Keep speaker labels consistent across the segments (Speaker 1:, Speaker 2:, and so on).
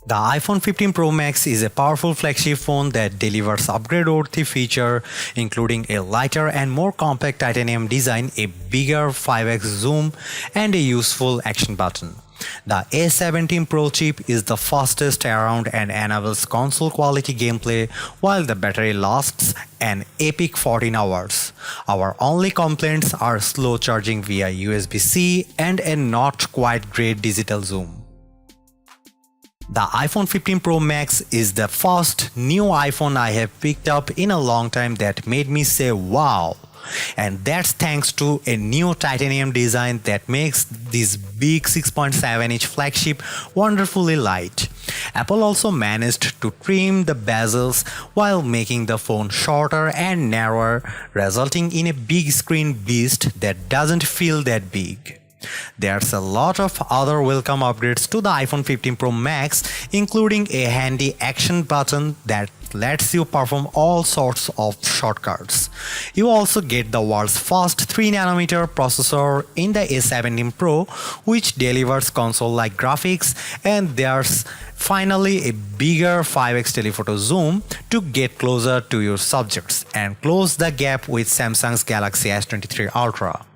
Speaker 1: The iPhone 15 Pro Max is a powerful flagship phone that delivers upgrade-worthy features including a lighter and more compact titanium design, a bigger 5x zoom, and a useful action button. The A17 Pro chip is the fastest around and enables console-quality gameplay while the battery lasts an epic 14 hours. Our only complaints are slow charging via USB-C and a not quite great digital zoom. The iPhone 15 Pro Max is the first new iPhone I have picked up in a long time that made me say wow. And that's thanks to a new titanium design that makes this big 6.7-inch flagship wonderfully light. Apple also managed to trim the bezels while making the phone shorter and narrower, resulting in a big screen beast that doesn't feel that big. There's a lot of other welcome upgrades to the iPhone 15 Pro Max, including a handy action button that lets you perform all sorts of shortcuts. You also get the world's first 3nm processor in the A17 Pro, which delivers console-like graphics, and there's finally a bigger 5x telephoto zoom to get closer to your subjects and close the gap with Samsung's Galaxy S23 Ultra.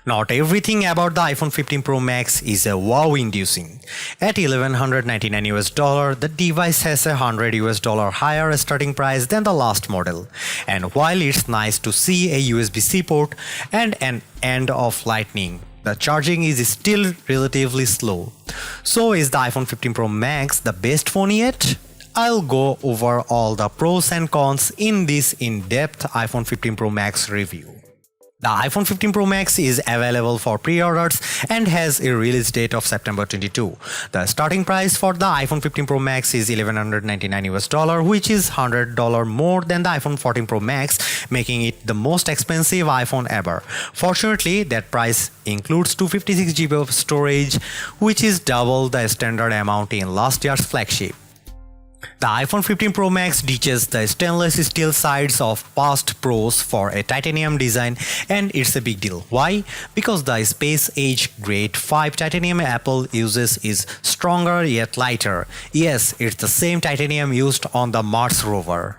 Speaker 1: Not everything about the iPhone 15 Pro Max is a wow-inducing. At $1,199, the device has a $100 higher starting price than the last model. And while it's nice to see a USB-C port and an end of Lightning, the charging is still relatively slow. So is the iPhone 15 Pro Max the best phone yet? I'll go over all the pros and cons in this in-depth iPhone 15 Pro Max review. The iPhone 15 Pro Max is available for pre-orders and has a release date of September 22. The starting price for the iPhone 15 Pro Max is $1,199, which is $100 more than the iPhone 14 Pro Max, making it the most expensive iPhone ever. Fortunately, that price includes 256GB of storage, which is double the standard amount in last year's flagship. The iPhone 15 Pro Max ditches the stainless steel sides of past Pros for a titanium design, and it's a big deal. Why? Because the Space Age Grade 5 titanium Apple uses is stronger yet lighter. Yes, it's the same titanium used on the Mars rover.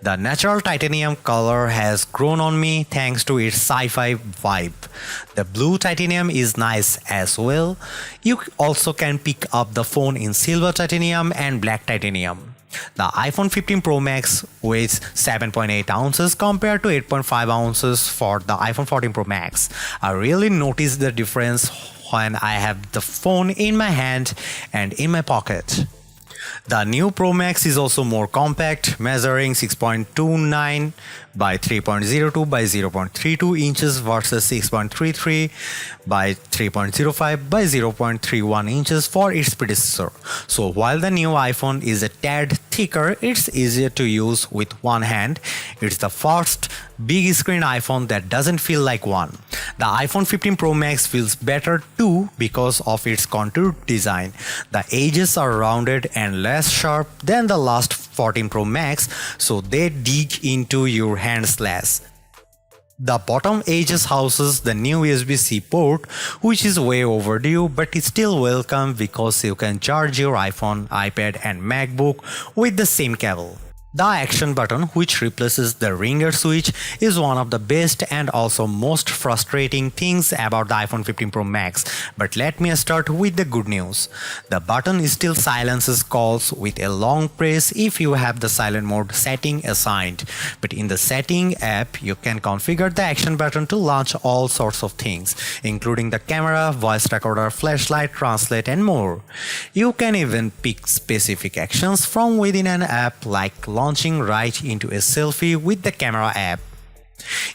Speaker 1: The natural titanium color has grown on me thanks to its sci-fi vibe. The blue titanium is nice as well. You also can pick up the phone in silver titanium and black titanium. The iPhone 15 Pro Max weighs 7.8 ounces compared to 8.5 ounces for the iPhone 14 Pro Max. I really noticed the difference when I have the phone in my hand and in my pocket. The new Pro Max is also more compact, measuring 6.29 by 3.02 by 0.32 inches versus 6.33 by 3.05 by 0.31 inches for its predecessor. So while the new iPhone is a tad thicker, it's easier to use with one hand. It's the first big screen iPhone that doesn't feel like one. The iPhone 15 Pro Max feels better too because of its contoured design. The edges are rounded and less sharp than the last 14 Pro Max, so they dig into your hands less. The bottom edges houses the new USB-C port, which is way overdue, but it's still welcome because you can charge your iPhone, iPad and MacBook with the same cable. The action button, which replaces the ringer switch, is one of the best and also most frustrating things about the iPhone 15 Pro Max. But let me start with the good news. The button still silences calls with a long press if you have the silent mode setting assigned. But in the setting app, you can configure the action button to launch all sorts of things, including the camera, voice recorder, flashlight, translate and more. You can even pick specific actions from within an app, like launching right into a selfie with the camera app.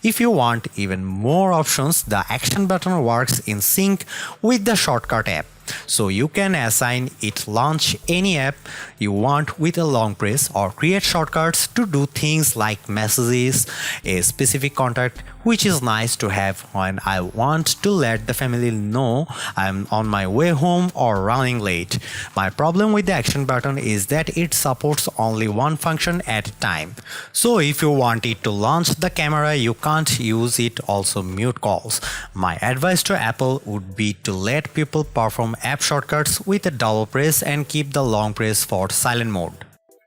Speaker 1: If you want even more options, the action button works in sync with the shortcut app. So you can assign it launch any app you want with a long press or create shortcuts to do things like messages, a specific contact which is nice to have when I want to let the family know I'm on my way home or running late. My problem with the action button is that it supports only one function at a time. So if you want it to launch the camera, you can't use it also mute calls. My advice to Apple would be to let people perform app shortcuts with a double press and keep the long press for silent mode.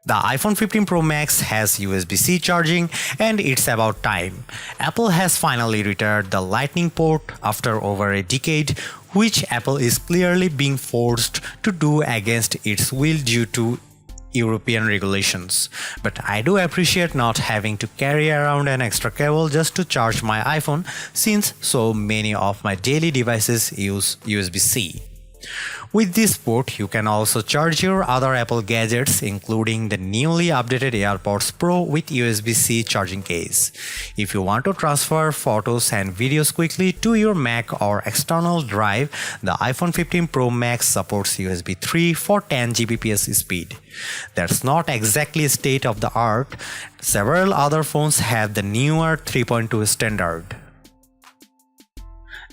Speaker 1: The iPhone 15 Pro Max has USB-C charging, and it's about time. Apple has finally retired the Lightning port after over a decade, which Apple is clearly being forced to do against its will due to European regulations. But I do appreciate not having to carry around an extra cable just to charge my iPhone, since so many of my daily devices use USB-C. With this port, you can also charge your other Apple gadgets, including the newly updated AirPods Pro with USB-C charging case. If you want to transfer photos and videos quickly to your Mac or external drive, the iPhone 15 Pro Max supports USB 3 for 10 Gbps speed. That's not exactly state of the art. Several other phones have the newer 3.2 standard.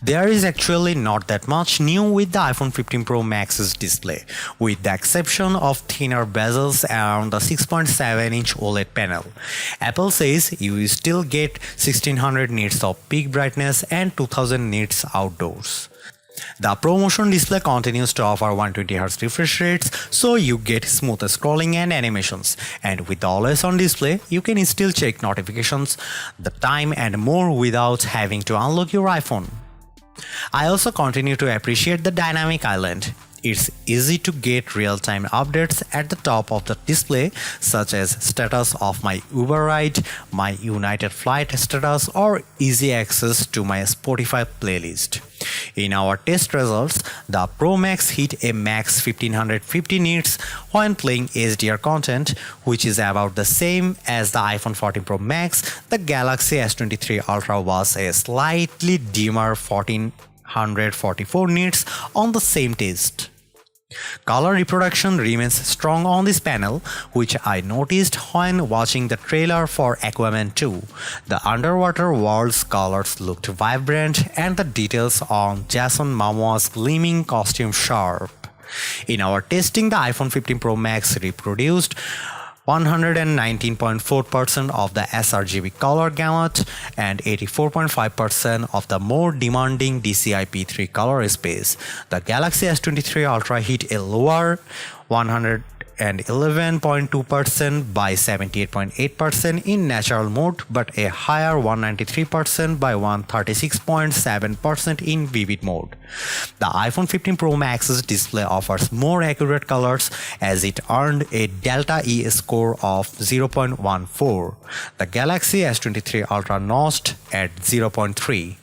Speaker 1: There is actually not that much new with the iPhone 15 Pro Max's display, with the exception of thinner bezels around the 6.7-inch OLED panel. Apple says you still get 1600 nits of peak brightness and 2000 nits outdoors. The ProMotion display continues to offer 120Hz refresh rates, so you get smoother scrolling and animations. And with the always-on display, you can still check notifications, the time and more without having to unlock your iPhone. I also continue to appreciate the dynamic island. It's easy to get real-time updates at the top of the display, such as status of my Uber ride, my United Flight status, or easy access to my Spotify playlist. In our test results, the Pro Max hit a max 1550 nits when playing HDR content, which is about the same as the iPhone 14 Pro Max. The Galaxy S23 Ultra was a slightly dimmer 1444 nits on the same test. Color reproduction remains strong on this panel, which I noticed when watching the trailer for Aquaman 2. The underwater world's colors looked vibrant and the details on Jason Momoa's gleaming costume sharp. In our testing, the iPhone 15 Pro Max reproduced 119.4% of the sRGB color gamut and 84.5% of the more demanding DCI-P3 color space. The Galaxy S23 Ultra hit a lower 111.2% by 78.8% in natural mode, but a higher 193% by 136.7% in vivid mode. The iPhone 15 Pro Max's display offers more accurate colors as it earned a Delta E score of 0.14. The Galaxy S23 Ultra notched at 0.3.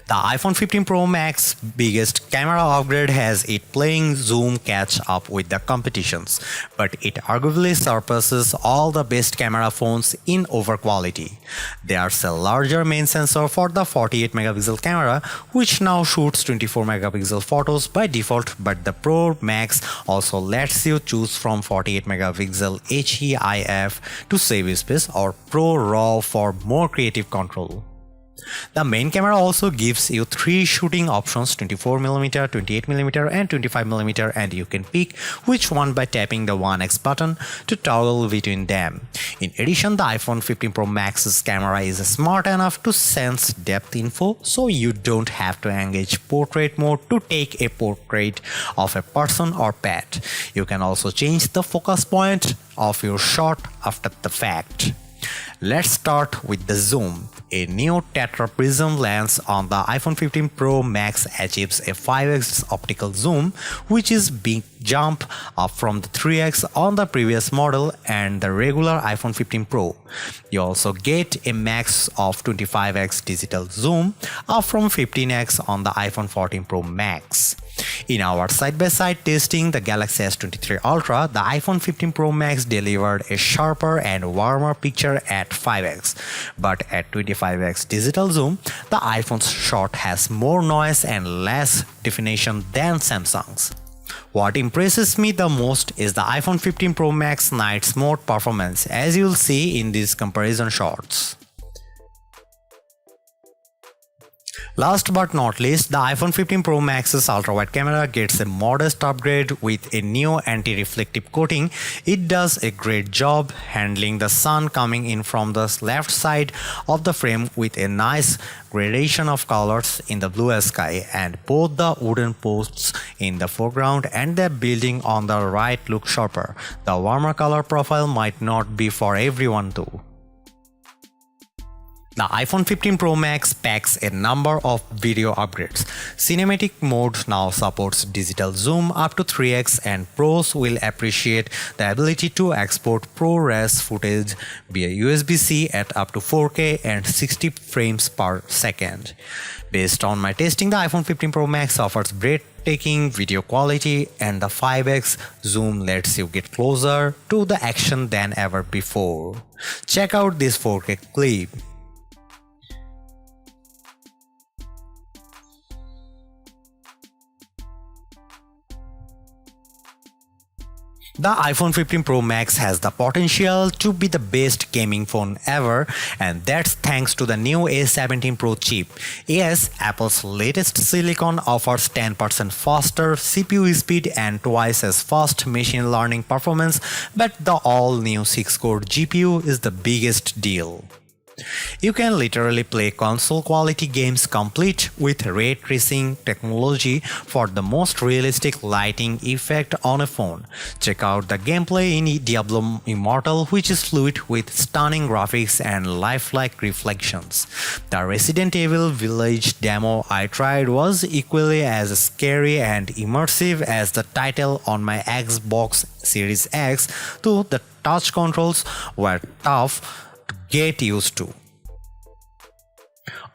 Speaker 1: The iPhone 15 Pro Max biggest camera upgrade has it playing zoom catch up with the competitions, but it arguably surpasses all the best camera phones in over quality. There's a larger main sensor for the 48 megapixel camera, which now shoots 24 megapixel photos by default, but the Pro Max also lets you choose from 48 megapixel HEIF to save space or Pro RAW for more creative control. The main camera also gives you 3 shooting options: 24mm, 28mm and 25mm, and you can pick which one by tapping the 1x button to toggle between them. In addition, the iPhone 15 Pro Max's camera is smart enough to sense depth info, so you don't have to engage portrait mode to take a portrait of a person or pet. You can also change the focus point of your shot after the fact. Let's start with the zoom. A new tetra prism lens on the iPhone 15 Pro Max achieves a 5x optical zoom, which is big jump up from the 3x on the previous model and the regular iPhone 15 Pro. You also get a max of 25x digital zoom, up from 15x on the iPhone 14 Pro Max. In our side-by-side testing the Galaxy S23 Ultra, the iPhone 15 Pro Max delivered a sharper and warmer picture at 5x, but at 25x digital zoom, the iPhone's shot has more noise and less definition than Samsung's. What impresses me the most is the iPhone 15 Pro Max night mode performance, as you'll see in these comparison shots. Last but not least, the iPhone 15 Pro Max's ultra-wide camera gets a modest upgrade with a new anti-reflective coating. It does a great job handling the sun coming in from the left side of the frame with a nice gradation of colors in the blue sky, and both the wooden posts in the foreground and the building on the right look sharper. The warmer color profile might not be for everyone though. The iPhone 15 Pro Max packs a number of video upgrades. Cinematic mode now supports digital zoom up to 3x, and pros will appreciate the ability to export ProRes footage via USB-C at up to 4K and 60 frames per second. Based on my testing, the iPhone 15 Pro Max offers breathtaking video quality, and the 5x zoom lets you get closer to the action than ever before. Check out this 4K clip. The iPhone 15 Pro Max has the potential to be the best gaming phone ever, and that's thanks to the new A17 Pro chip. Yes, Apple's latest silicon offers 10% faster CPU speed and twice as fast machine learning performance, but the all-new 6-core GPU is the biggest deal. You can literally play console quality games complete with ray tracing technology for the most realistic lighting effect on a phone. Check out the gameplay in Diablo Immortal, which is fluid with stunning graphics and lifelike reflections. The Resident Evil Village demo I tried was equally as scary and immersive as the title on my Xbox Series X, though the touch controls were tough to get used to.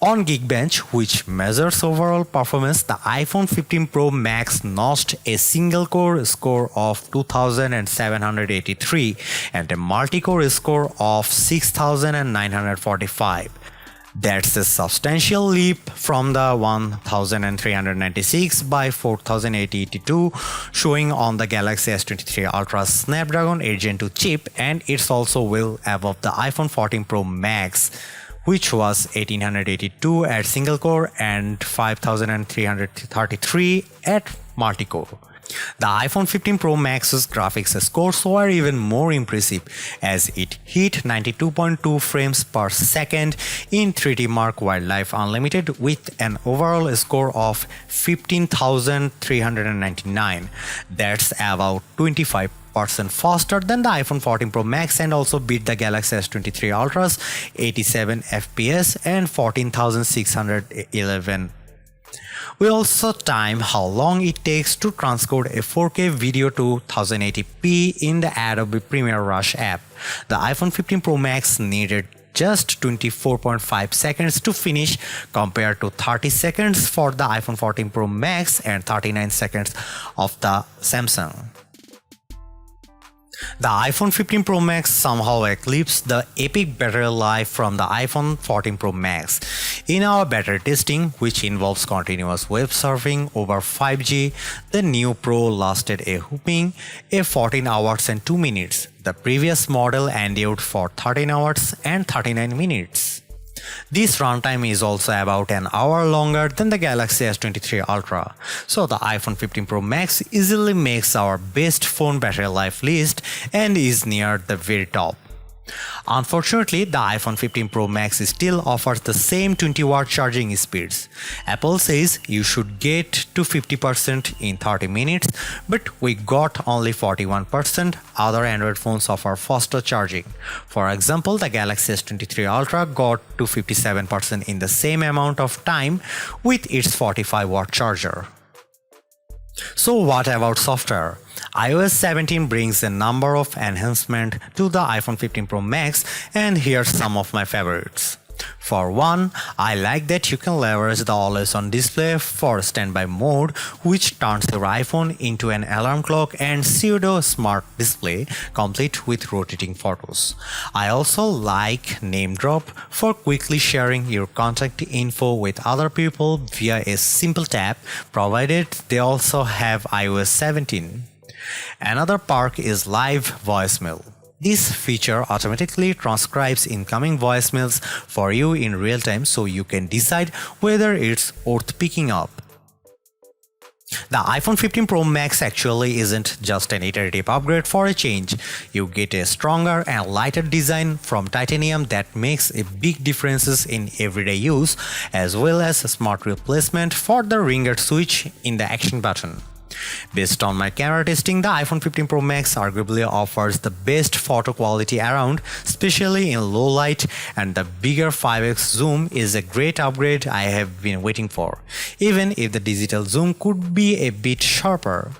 Speaker 1: On Geekbench, which measures overall performance, the iPhone 15 Pro Max notched a single-core score of 2,783 and a multi-core score of 6,945. That's a substantial leap from the 1,396 by 4,882 showing on the Galaxy S23 Ultra Snapdragon 8 Gen 2 chip, and it's also well above the iPhone 14 Pro Max, which was 1882 at single core and 5333 at multi-core. The iPhone 15 Pro Max's graphics scores were even more impressive, as it hit 92.2 frames per second in 3D Mark Wildlife Unlimited with an overall score of 15,399. That's about 25% faster than the iPhone 14 Pro Max, and also beat the Galaxy S23 Ultra's 87 FPS and 14,611. We also time how long it takes to transcode a 4K video to 1080p in the Adobe Premiere Rush app. The iPhone 15 Pro Max needed just 24.5 seconds to finish compared to 30 seconds for the iPhone 14 Pro Max and 39 seconds of the Samsung. The iPhone 15 Pro Max somehow eclipsed the epic battery life from the iPhone 14 Pro Max. In our battery testing, which involves continuous web surfing over 5G, the new Pro lasted a whopping 14 hours and 2 minutes. The previous model endured for 13 hours and 39 minutes. This runtime is also about an hour longer than the Galaxy S23 Ultra, so the iPhone 15 Pro Max easily makes our best phone battery life list and is near the very top. Unfortunately, the iPhone 15 Pro Max still offers the same 20-watt charging speeds. Apple says you should get to 50% in 30 minutes, but we got only 41%. Other Android phones offer faster charging. For example, the Galaxy S23 Ultra got to 57% in the same amount of time with its 45-watt charger. So what about software? iOS 17 brings a number of enhancements to the iPhone 15 Pro Max, and here's some of my favorites. For one, I like that you can leverage the always-on display for standby mode, which turns your iPhone into an alarm clock and pseudo-smart display complete with rotating photos. I also like Name Drop for quickly sharing your contact info with other people via a simple tap, provided they also have iOS 17. Another perk is live voicemail. This feature automatically transcribes incoming voicemails for you in real time so you can decide whether it's worth picking up. The iPhone 15 Pro Max actually isn't just an iterative upgrade for a change. You get a stronger and lighter design from titanium that makes a big differences in everyday use, as well as a smart replacement for the ringer switch in the action button. Based on my camera testing, the iPhone 15 Pro Max arguably offers the best photo quality around, especially in low light, and the bigger 5x zoom is a great upgrade I have been waiting for, even if the digital zoom could be a bit sharper.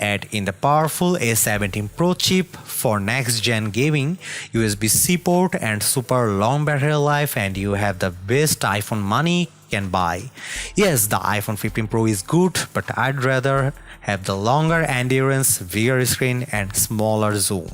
Speaker 1: Add in the powerful A17 Pro chip for next-gen gaming, USB-C port and super long battery life, and you have the best iPhone money can buy. Yes, the iPhone 15 Pro is good, but I'd rather have the longer endurance, bigger screen and smaller zoom.